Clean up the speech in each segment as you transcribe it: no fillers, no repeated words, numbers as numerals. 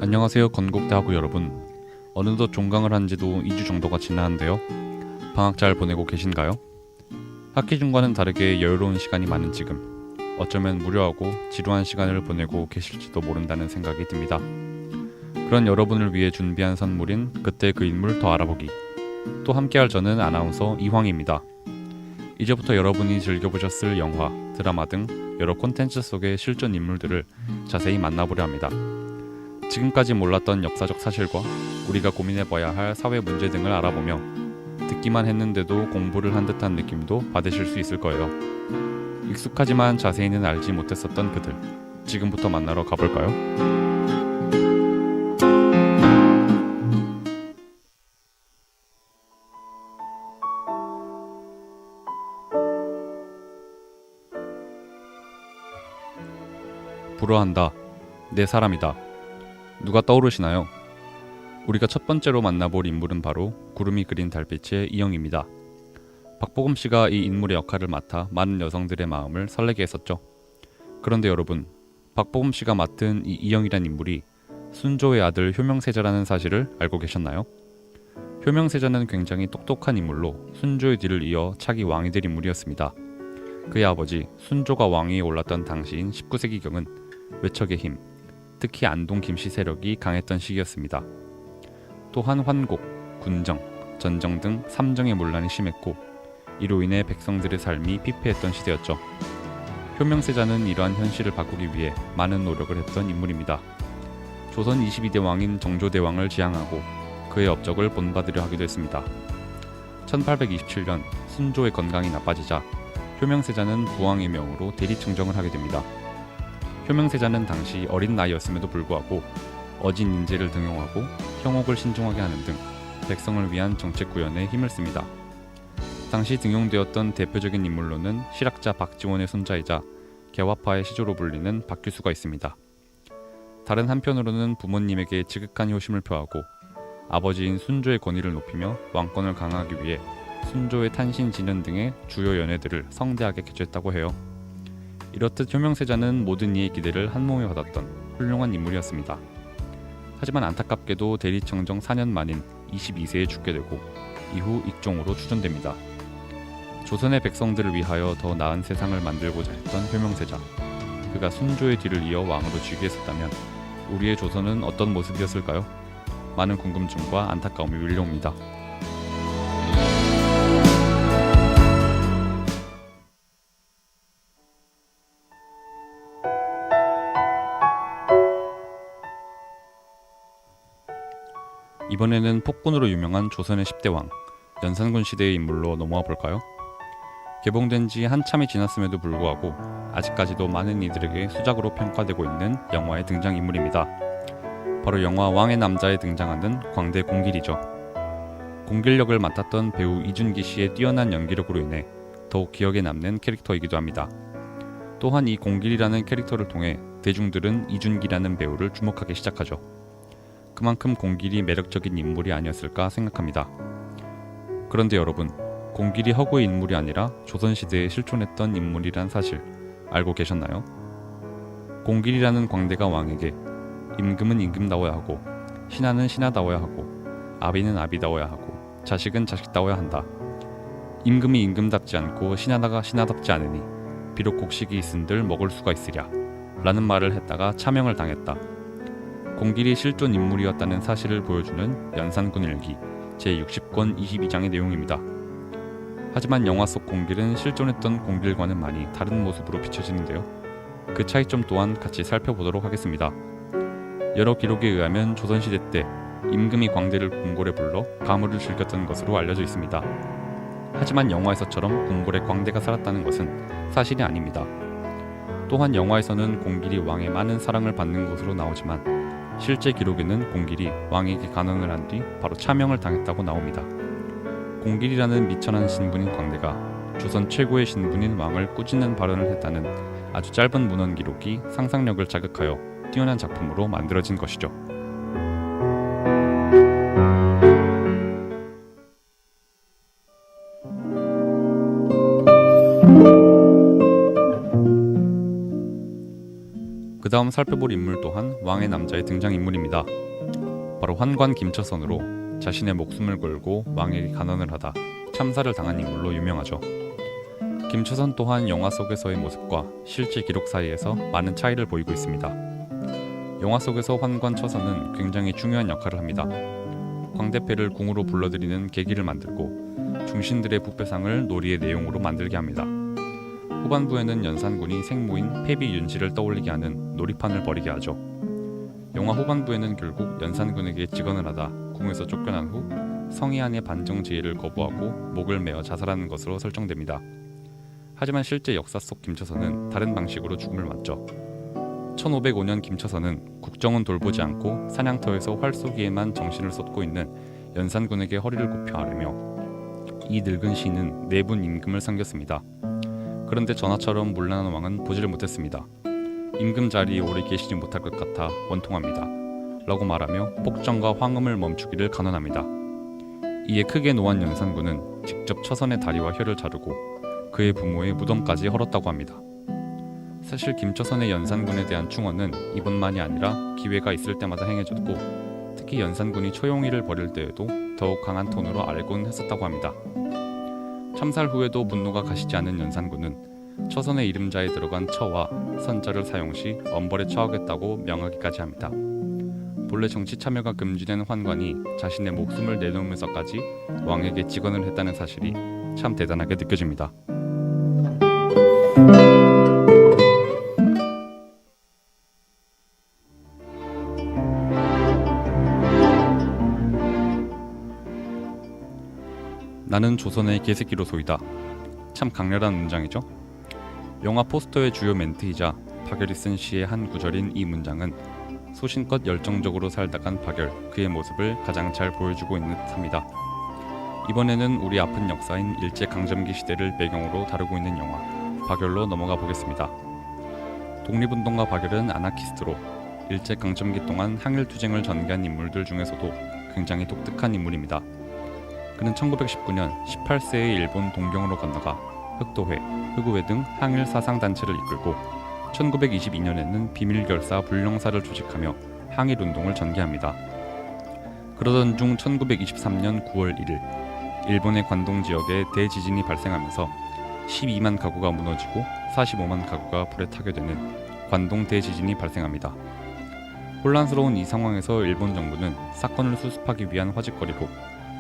안녕하세요, 건국대학우 여러분. 어느덧 종강을 한 지도 2주 정도가 지났는데요. 방학 잘 보내고 계신가요? 학기 중과는 다르게 여유로운 시간이 많은 지금, 어쩌면 무료하고 지루한 시간을 보내고 계실지도 모른다는 생각이 듭니다. 그런 여러분을 위해 준비한 선물인 그때 그 인물 더 알아보기. 또 함께할 저는 아나운서 이황입니다. 이제부터 여러분이 즐겨보셨을 영화, 드라마 등 여러 콘텐츠 속의 실존 인물들을 자세히 만나보려 합니다. 지금까지 몰랐던 역사적 사실과 우리가 고민해봐야 할 사회 문제 등을 알아보며 듣기만 했는데도 공부를 한 듯한 느낌도 받으실 수 있을 거예요. 익숙하지만 자세히는 알지 못했었던 그들, 지금부터 만나러 가볼까요? 불어한다. 내 사람이다. 누가 떠오르시나요? 우리가 첫 번째로 만나볼 인물은 바로 구름이 그린 달빛의 이영입니다. 박보검 씨가 이 인물의 역할을 맡아 많은 여성들의 마음을 설레게 했었죠. 그런데 여러분, 박보검 씨가 맡은 이 이영이란 인물이 순조의 아들 효명세자라는 사실을 알고 계셨나요? 효명세자는 굉장히 똑똑한 인물로 순조의 뒤를 이어 차기 왕이 될 인물이었습니다. 그의 아버지 순조가 왕위에 올랐던 당시인 19세기경은 외척의 힘, 특히 안동 김씨 세력이 강했던 시기였습니다. 또한 환곡, 군정, 전정 등 삼정의 문란이 심했고 이로 인해 백성들의 삶이 피폐했던 시대였죠. 효명세자는 이러한 현실을 바꾸기 위해 많은 노력을 했던 인물입니다. 조선 22대 왕인 정조대왕을 지향하고 그의 업적을 본받으려 하기도 했습니다. 1827년 순조의 건강이 나빠지자 효명세자는 부왕의 명으로 대리청정을 하게 됩니다. 효명세자는 당시 어린 나이였음에도 불구하고 어진 인재를 등용하고 형옥을 신중하게 하는 등 백성을 위한 정책 구현에 힘을 씁니다. 당시 등용되었던 대표적인 인물로는 실학자 박지원의 손자이자 개화파의 시조로 불리는 박규수가 있습니다. 다른 한편으로는 부모님에게 지극한 효심을 표하고 아버지인 순조의 권위를 높이며 왕권을 강화하기 위해 순조의 탄신진연 등의 주요 연회들을 성대하게 개최했다고 해요. 이렇듯 효명세자는 모든 이의 기대를 한몸에 받았던 훌륭한 인물이었습니다. 하지만 안타깝게도 대리청정 4년 만인 22세에 죽게 되고 이후 익종으로 추존됩니다. 조선의 백성들을 위하여 더 나은 세상을 만들고자 했던 효명세자, 그가 순조의 뒤를 이어 왕으로 즉위했었다면 우리의 조선은 어떤 모습이었을까요? 많은 궁금증과 안타까움이 밀려옵니다. 이번에는 폭군으로 유명한 조선의 10대 왕, 연산군 시대의 인물로 넘어와 볼까요? 개봉된 지 한참이 지났음에도 불구하고 아직까지도 많은 이들에게 수작으로 평가되고 있는 영화의 등장인물입니다. 바로 영화 왕의 남자에 등장하는 광대 공길이죠. 공길역을 맡았던 배우 이준기 씨의 뛰어난 연기력으로 인해 더욱 기억에 남는 캐릭터이기도 합니다. 또한 이 공길이라는 캐릭터를 통해 대중들은 이준기라는 배우를 주목하기 시작하죠. 그만큼 공길이 매력적인 인물이 아니었을까 생각합니다. 그런데 여러분, 공길이 허구의 인물이 아니라 조선시대에 실존했던 인물이란 사실 알고 계셨나요? 공길이라는 광대가 왕에게 임금은 임금다워야 하고 신하는 신하다워야 하고 아비는 아비다워야 하고 자식은 자식다워야 한다. 임금이 임금답지 않고 신하다가 신하답지 않으니 비록 곡식이 있은들 먹을 수가 있으랴 라는 말을 했다가 차명을 당했다. 공길이 실존 인물이었다는 사실을 보여주는 연산군 일기 제60권 22장의 내용입니다. 하지만 영화 속 공길은 실존했던 공길과는 많이 다른 모습으로 비춰지는데요. 그 차이점 또한 같이 살펴보도록 하겠습니다. 여러 기록에 의하면 조선시대 때 임금이 광대를 궁궐에 불러 가물을 즐겼던 것으로 알려져 있습니다. 하지만 영화에서처럼 궁궐에 광대가 살았다는 것은 사실이 아닙니다. 또한 영화에서는 공길이 왕의 많은 사랑을 받는 것으로 나오지만 실제 기록에는 공길이 왕에게 간언을 한 뒤 바로 차명을 당했다고 나옵니다. 공길이라는 미천한 신분인 광대가 조선 최고의 신분인 왕을 꾸짖는 발언을 했다는 아주 짧은 문헌 기록이 상상력을 자극하여 뛰어난 작품으로 만들어진 것이죠. 그 다음 살펴볼 인물 또한 왕의 남자의 등장인물입니다. 바로 환관 김처선으로 자신의 목숨을 걸고 왕에게 간언을 하다 참사를 당한 인물로 유명하죠. 김처선 또한 영화 속에서의 모습과 실제 기록 사이에서 많은 차이를 보이고 있습니다. 영화 속에서 환관 처선은 굉장히 중요한 역할을 합니다. 광대패를 궁으로 불러들이는 계기를 만들고 중신들의 부패상을 놀이의 내용으로 만들게 합니다. 후반부에는 연산군이 생모인 패비 윤씨를 떠올리게 하는 놀이판을 벌이게 하죠. 영화 후반부에는 결국 연산군에게 직언을 하다 궁에서 쫓겨난 후 성희안의 반정 제의를 거부하고 목을 메어 자살하는 것으로 설정됩니다. 하지만 실제 역사 속 김처선은 다른 방식으로 죽음을 맞죠. 1505년 김처선은 국정은 돌보지 않고 사냥터에서 활 쏘기에만 정신을 쏟고 있는 연산군에게 허리를 굽혀 아뢰며 이 늙은 시인은 내분 임금을 섬겼습니다. 그런데 전하처럼 문란한 왕은 보지를 못했습니다. 임금 자리에 오래 계시지 못할 것 같아 원통합니다. 라고 말하며 폭정과 황음을 멈추기를 간언합니다. 이에 크게 노한 연산군은 직접 처선의 다리와 혀를 자르고 그의 부모의 무덤까지 헐었다고 합니다. 사실 김처선의 연산군에 대한 충언은 이번만이 아니라 기회가 있을 때마다 행해졌고 특히 연산군이 초용의를 벌일 때에도 더욱 강한 톤으로 알곤 했었다고 합니다. 참살 후에도 분노가 가시지 않은 연산군은 처선의 이름자에 들어간 처와 선자를 사용 시 엄벌에 처하겠다고 명하기까지 합니다. 본래 정치 참여가 금지된 환관이 자신의 목숨을 내놓으면서까지 왕에게 직언을 했다는 사실이 참 대단하게 느껴집니다. 나는 조선의 개새끼로 소이다. 참 강렬한 문장이죠. 영화 포스터의 주요 멘트이자 박열이 쓴 시의 한 구절인 이 문장은 소신껏 열정적으로 살다간 박열, 그의 모습을 가장 잘 보여주고 있는 듯합니다. 이번에는 우리 아픈 역사인 일제강점기 시대를 배경으로 다루고 있는 영화 박열로 넘어가 보겠습니다. 독립운동가 박열은 아나키스트로 일제강점기 동안 항일투쟁을 전개한 인물들 중에서도 굉장히 독특한 인물입니다. 그는 1919년 18세의 일본 동경으로 건너가 흑도회, 흑우회 등 항일 사상단체를 이끌고 1922년에는 비밀결사 불령사를 조직하며 항일운동을 전개합니다. 그러던 중 1923년 9월 1일 일본의 관동 지역에 대지진이 발생하면서 12만 가구가 무너지고 45만 가구가 불에 타게 되는 관동 대지진이 발생합니다. 혼란스러운 이 상황에서 일본 정부는 사건을 수습하기 위한 화제거리로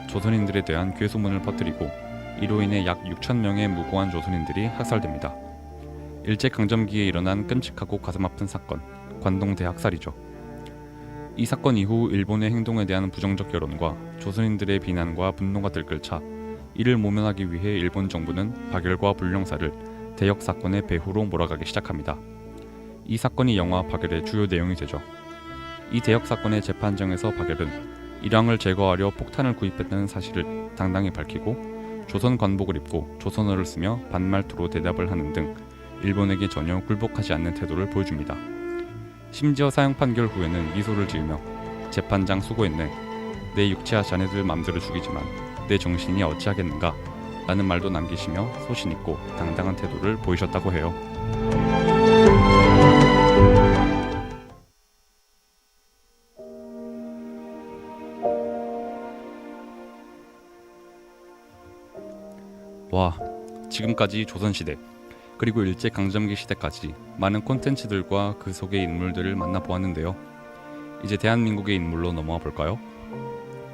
조선인들에 대한 괴소문을 퍼뜨리고 이로 인해 약 6,000명의 무고한 조선인들이 학살됩니다. 일제강점기에 일어난 끔찍하고 가슴 아픈 사건, 관동 대학살이죠. 이 사건 이후 일본의 행동에 대한 부정적 여론과 조선인들의 비난과 분노가 들끓자 이를 모면하기 위해 일본 정부는 박열과 불령사를 대역 사건의 배후로 몰아가기 시작합니다. 이 사건이 영화 박열의 주요 내용이 되죠. 이 대역 사건의 재판정에서 박열은 일왕을 제거하려 폭탄을 구입했다는 사실을 당당히 밝히고 조선 관복을 입고 조선어를 쓰며 반말투로 대답을 하는 등 일본에게 전혀 굴복하지 않는 태도를 보여줍니다. 심지어 사형 판결 후에는 미소를 지으며 재판장 수고했네. 내 육체와 자네들 맘대로 죽이지만 내 정신이 어찌하겠는가 라는 말도 남기시며 소신있고 당당한 태도를 보이셨다고 해요. 와, 지금까지 조선시대 그리고 일제강점기 시대까지 많은 콘텐츠들과 그 속의 인물들을 만나보았는데요. 이제 대한민국의 인물로 넘어가 볼까요?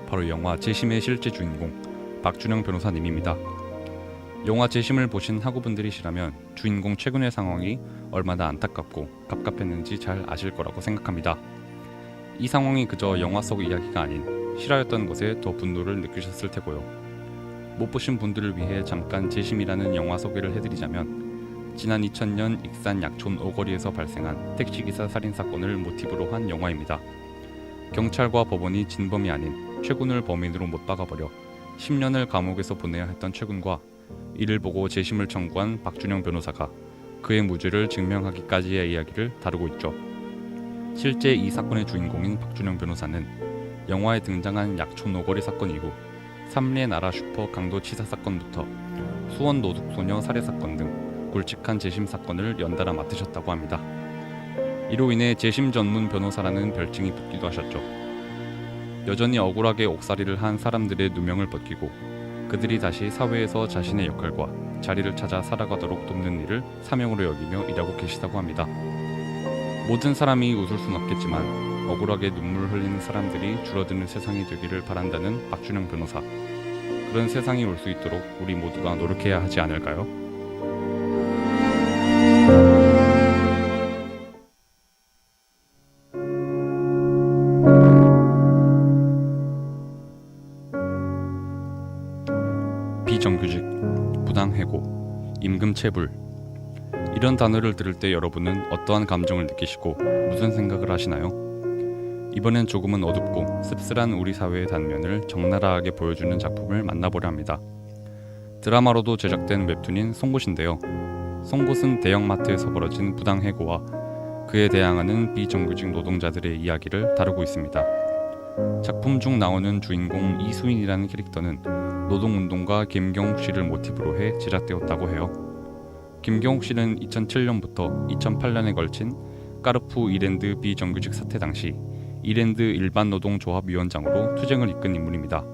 바로 영화 재심의 실제 주인공 박준영 변호사님입니다. 영화 재심을 보신 학우분들이시라면 주인공 최근의 상황이 얼마나 안타깝고 갑갑했는지 잘 아실 거라고 생각합니다. 이 상황이 그저 영화 속 이야기가 아닌 실화였던 것에 더 분노를 느끼셨을 테고요. 못 보신 분들을 위해 잠깐 재심이라는 영화 소개를 해드리자면 지난 2000년 익산 약촌 오거리에서 발생한 택시기사 살인사건을 모티브로 한 영화입니다. 경찰과 법원이 진범이 아닌 최군을 범인으로 못 박아버려 10년을 감옥에서 보내야 했던 최군과 이를 보고 재심을 청구한 박준영 변호사가 그의 무죄를 증명하기까지의 이야기를 다루고 있죠. 실제 이 사건의 주인공인 박준영 변호사는 영화에 등장한 약촌 오거리 사건 이후 삼리의 나라 슈퍼 강도 치사 사건부터 수원 노숙소녀 살해 사건 등 굵직한 재심 사건을 연달아 맡으셨다고 합니다. 이로 인해 재심 전문 변호사라는 별칭이 붙기도 하셨죠. 여전히 억울하게 옥살이를 한 사람들의 누명을 벗기고 그들이 다시 사회에서 자신의 역할과 자리를 찾아 살아가도록 돕는 일을 사명으로 여기며 일하고 계시다고 합니다. 모든 사람이 웃을 순 없겠지만 억울하게 눈물을 흘리는 사람들이 줄어드는 세상이 되기를 바란다는 박준영 변호사. 그런 세상이 올 수 있도록 우리 모두가 노력해야 하지 않을까요? 비정규직, 부당해고, 임금체불 이런 단어를 들을 때 여러분은 어떠한 감정을 느끼시고 무슨 생각을 하시나요? 이번엔 조금은 어둡고 씁쓸한 우리 사회의 단면을 적나라하게 보여주는 작품을 만나보려 합니다. 드라마로도 제작된 웹툰인 송곳인데요. 송곳은 대형마트에서 벌어진 부당해고와 그에 대항하는 비정규직 노동자들의 이야기를 다루고 있습니다. 작품 중 나오는 주인공 이수인이라는 캐릭터는 노동운동가 김경욱 씨를 모티브로 해 제작되었다고 해요. 김경욱 씨는 2007년부터 2008년에 걸친 까르푸 이랜드 비정규직 사태 당시 이랜드 일반노동조합위원장으로 투쟁을 이끈 인물입니다.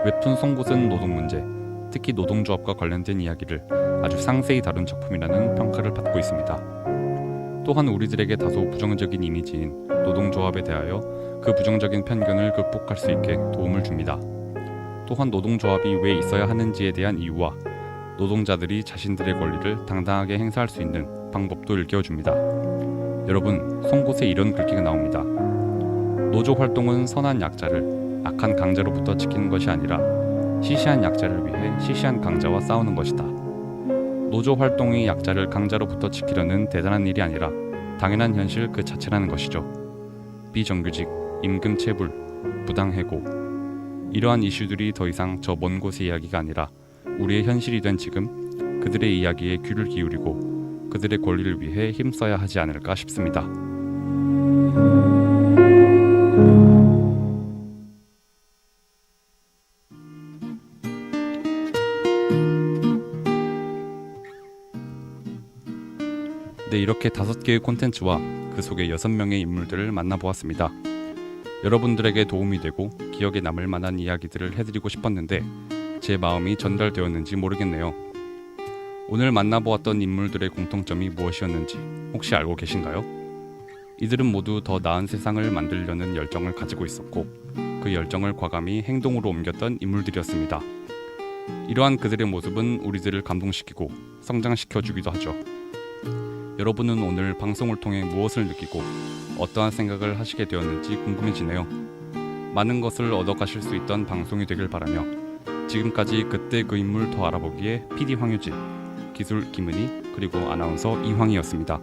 웹툰 송곳은 노동 문제, 특히 노동조합과 관련된 이야기를 아주 상세히 다룬 작품이라는 평가를 받고 있습니다. 또한 우리들에게 다소 부정적인 이미지인 노동조합에 대하여 그 부정적인 편견을 극복할 수 있게 도움을 줍니다. 또한 노동조합이 왜 있어야 하는지에 대한 이유와 노동자들이 자신들의 권리를 당당하게 행사할 수 있는 방법도 일깨워줍니다. 여러분, 송곳에 이런 글귀가 나옵니다. 노조 활동은 선한 약자를 악한 강자로부터 지키는 것이 아니라 시시한 약자를 위해 시시한 강자와 싸우는 것이다. 노조 활동이 약자를 강자로부터 지키려는 대단한 일이 아니라 당연한 현실 그 자체라는 것이죠. 비정규직, 임금체불, 부당해고 이러한 이슈들이 더 이상 저 먼 곳의 이야기가 아니라 우리의 현실이 된 지금 그들의 이야기에 귀를 기울이고 그들의 권리를 위해 힘써야 하지 않을까 싶습니다. 네, 이렇게 5개의 콘텐츠와 그 속의 6명의 인물들을 만나보았습니다. 여러분들에게 도움이 되고 기억에 남을 만한 이야기들을 해드리고 싶었는데 제 마음이 전달되었는지 모르겠네요. 오늘 만나보았던 인물들의 공통점이 무엇이었는지 혹시 알고 계신가요? 이들은 모두 더 나은 세상을 만들려는 열정을 가지고 있었고 그 열정을 과감히 행동으로 옮겼던 인물들이었습니다. 이러한 그들의 모습은 우리들을 감동시키고 성장시켜주기도 하죠. 여러분은 오늘 방송을 통해 무엇을 느끼고 어떠한 생각을 하시게 되었는지 궁금해지네요. 많은 것을 얻어가실 수 있던 방송이 되길 바라며 지금까지 그때 그 인물 더 알아보기에 PD 황유진, 기술 김은희, 그리고 아나운서 이황이었습니다.